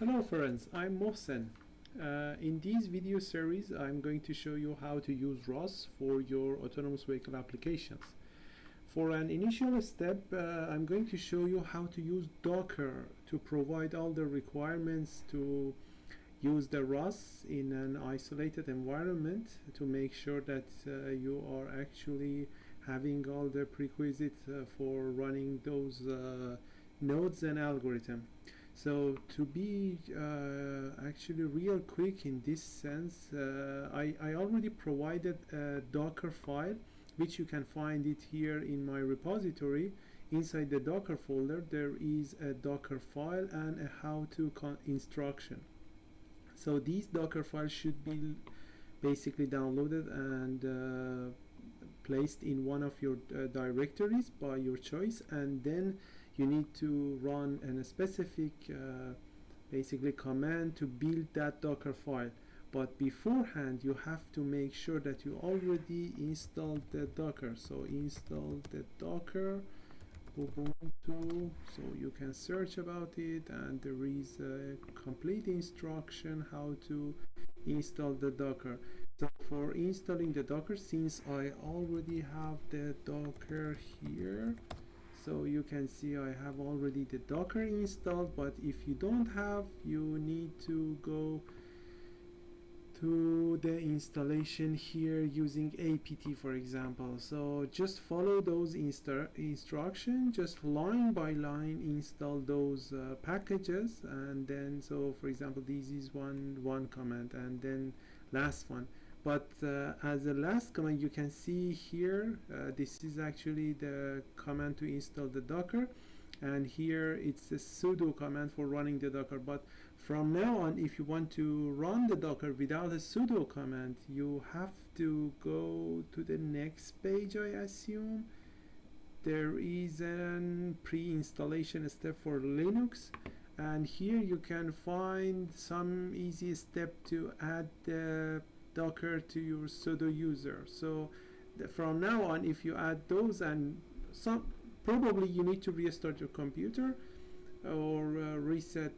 Hello friends, I'm Mohsen. In this video series I'm going to show you how to use ROS for your autonomous vehicle applications. For an initial step, I'm going to show you how to use Docker to provide all the requirements to use the ROS in an isolated environment to make sure that you are actually having all the prerequisites for running those nodes and algorithm. So to be actually real quick in this sense, I already provided a Docker file which you can find it here in my repository. Inside the Docker folder there is a Docker file and a how-to instruction. So these Docker files should be basically downloaded and placed in one of your directories by your choice, and then you need to run a specific basically command to build that Docker file. But beforehand you have to make sure that you already installed the Docker. So install the Docker Ubuntu, so you can search about it, and there is a complete instruction how to install the Docker. So for installing the Docker, since I already have the Docker here, so you can see I have already the Docker installed, but if you don't have, you need to go to the installation here using apt, for example. So just follow those instructions, just line by line install those packages, and then, so for example, this is one command, and then last one. But as a last command, you can see here, this is actually the command to install the Docker, and here it's a sudo command for running the Docker. But from now on, if you want to run the Docker without a sudo command, you have to go to the next page, I assume. There is a pre-installation step for Linux, and here you can find some easy step to add the Docker to your sudo user. So from now on, if you add those, and probably you need to restart your computer or reset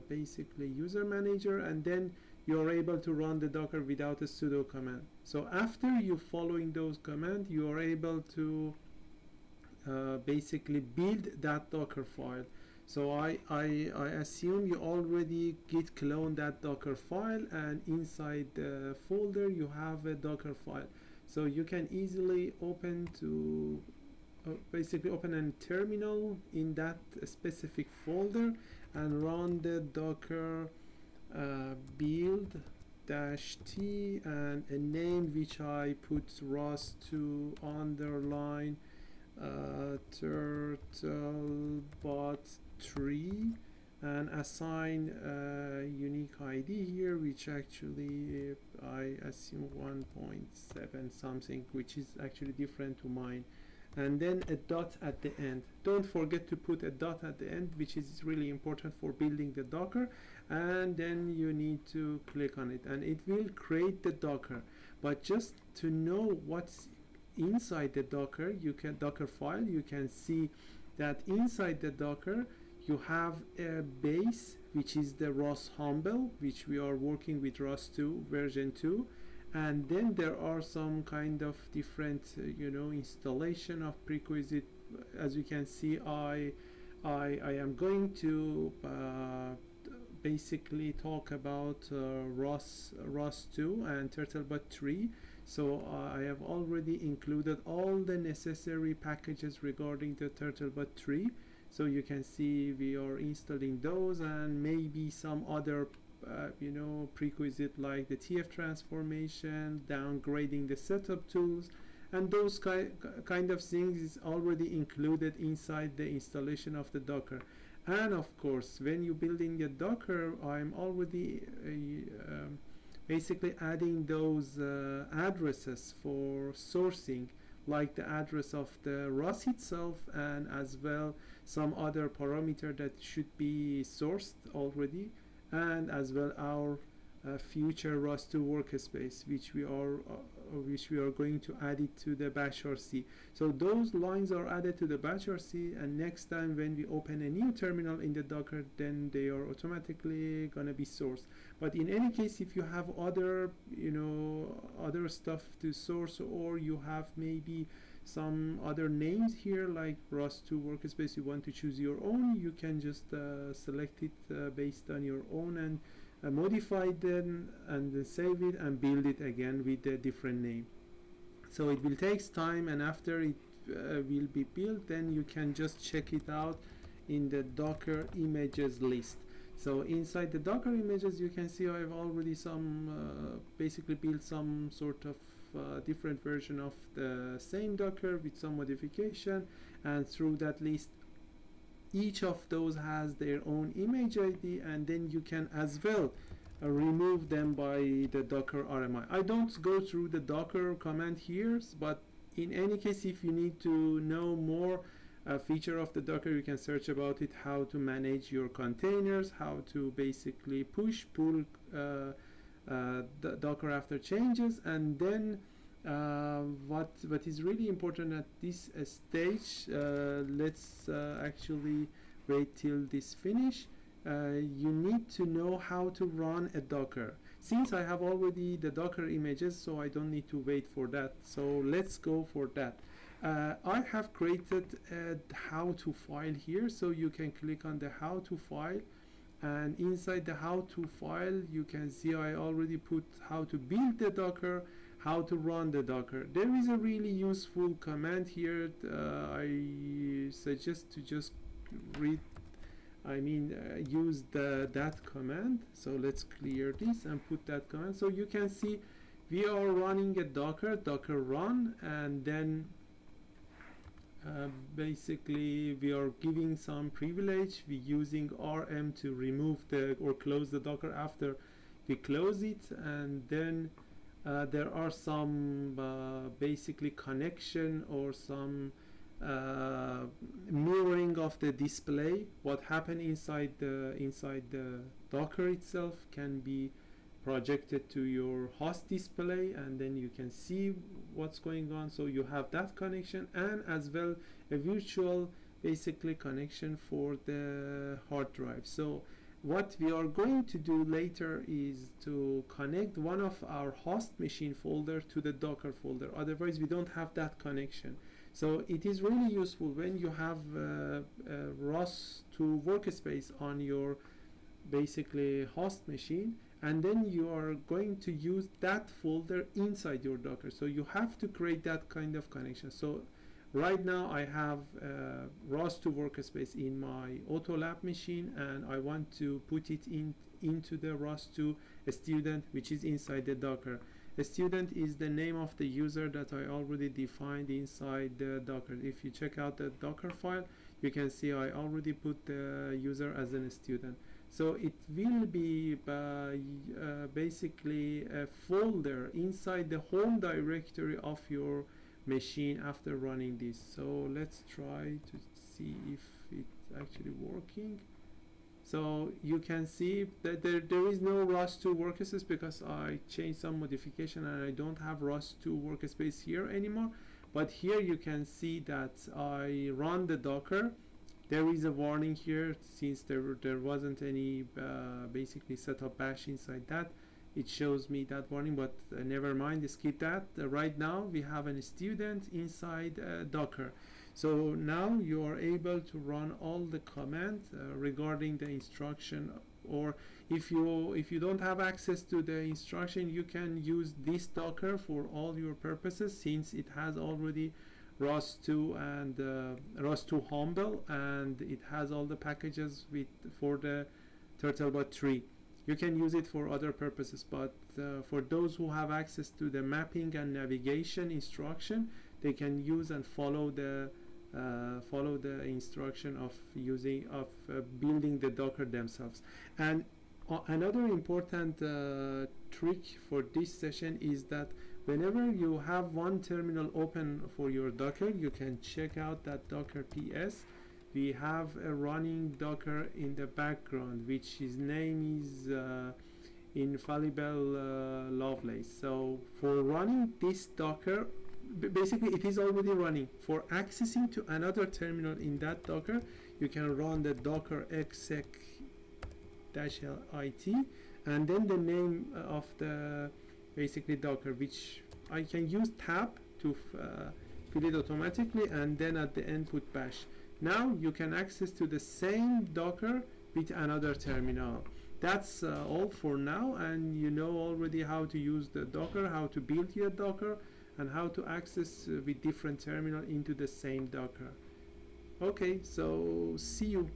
basically user manager, and then you're able to run the Docker without a sudo command. So after you following those commands, you are able to basically build that Docker file. So I assume you already git clone that Docker file, and inside the folder you have a Docker file. So you can easily open to basically open a terminal in that specific folder and run the Docker build -t and a name which I put ROS2 underline Turtlebot3, and assign a unique ID here, which actually I assume 1.7 something, which is actually different to mine, and then a dot at the end. Don't forget to put a dot at the end, which is really important for building the Docker, and then you need to click on it and it will create the Docker. But just to know what's inside the Docker file, you can see that inside the Docker you have a base, which is the ROS Humble, which we are working with ROS2 version 2, and then there are some kind of different installation of prerequisite. As you can see, I am going to basically talk about ROS2 and Turtlebot3. So I have already included all the necessary packages regarding the Turtlebot3. So you can see we are installing those, and maybe some other prerequisite like the TF transformation, downgrading the setup tools, and those kind of things is already included inside the installation of the Docker. And of course, when you building a Docker, I'm already basically adding those addresses for sourcing, like the address of the ROS itself, and as well some other parameter that should be sourced already, and as well our future ROS2 workspace, which we are going to add it to the bash RC. So those lines are added to the bash RC, and next time when we open a new terminal in the Docker, then they are automatically gonna be sourced. But in any case, if you have other other stuff to source, or you have maybe some other names here like ROS2 workspace, you want to choose your own, you can just select it based on your own and modify them and save it and build it again with a different name. So it will take time, and after it will be built, then you can just check it out in the Docker images list. So inside the Docker images, you can see I've already basically built some sort of different version of the same Docker with some modification, and through that list each of those has their own image ID, and then you can as well remove them by the Docker RMI. I don't go through the Docker command here, but in any case, if you need to know more feature of the Docker, you can search about it, how to manage your containers, how to basically pull the Docker after changes, and then what is really important at this stage, let's actually wait till this finish. You need to know how to run a Docker. Since I have already the Docker images, so I don't need to wait for that. So let's go for that. I have created a how to file here, so you can click on the how to file, and inside the how to file you can see I already put how to build the Docker, how to run the Docker. There is a really useful command here. I suggest to just use that command. So let's clear this and put that command. So you can see we are running a Docker run, and then basically we are giving some privilege. We're using RM to remove or close the Docker after we close it, and then there are some basically connection or some mirroring of the display. What happened inside the Docker itself can be projected to your host display, and then you can see what's going on. So you have that connection, and as well a virtual basically connection for the hard drive. So what we are going to do later is to connect one of our host machine folder to the Docker folder. Otherwise we don't have that connection. So it is really useful when you have a ROS2 workspace on your basically host machine, and then you are going to use that folder inside your Docker. So you have to create that kind of connection. So right now I have ROS2 workspace in my AutoLab machine, and I want to put it into the ROS2 student, which is inside the Docker. A student is the name of the user that I already defined inside the Docker. If you check out the Docker file, you can see I already put the user as a student. So it will be basically a folder inside the home directory of your machine after running this. So let's try to see if it's actually working. So you can see that there is no ROS2 workspace because I changed some modification and I don't have ROS2 workspace here anymore. But here you can see that I run the Docker. There is a warning here since there wasn't any basically setup bash inside that. It shows me that warning, but never mind, skip that. Right now we have a student inside Docker. So now you are able to run all the commands regarding the instruction, or if you don't have access to the instruction, you can use this Docker for all your purposes, since it has already ROS2 and ROS2 Humble, and it has all the packages for the Turtlebot3. You can use it for other purposes, but for those who have access to the mapping and navigation instruction, they can use and follow the instruction of building the Docker themselves. And another important trick for this session is that whenever you have one terminal open for your Docker, you can check out that Docker PS. We have a running Docker in the background, which his name is infallible Lovelace. So for running this Docker, basically it is already running. For accessing to another terminal in that Docker, you can run the docker exec-lit and then the name of the basically Docker, which I can use tab to fill it automatically, and then at the end put bash. Now you can access to the same Docker with another terminal. That's all for now, and you know already how to use the Docker, how to build your Docker, and how to access with different terminal into the same Docker. Okay, so see you.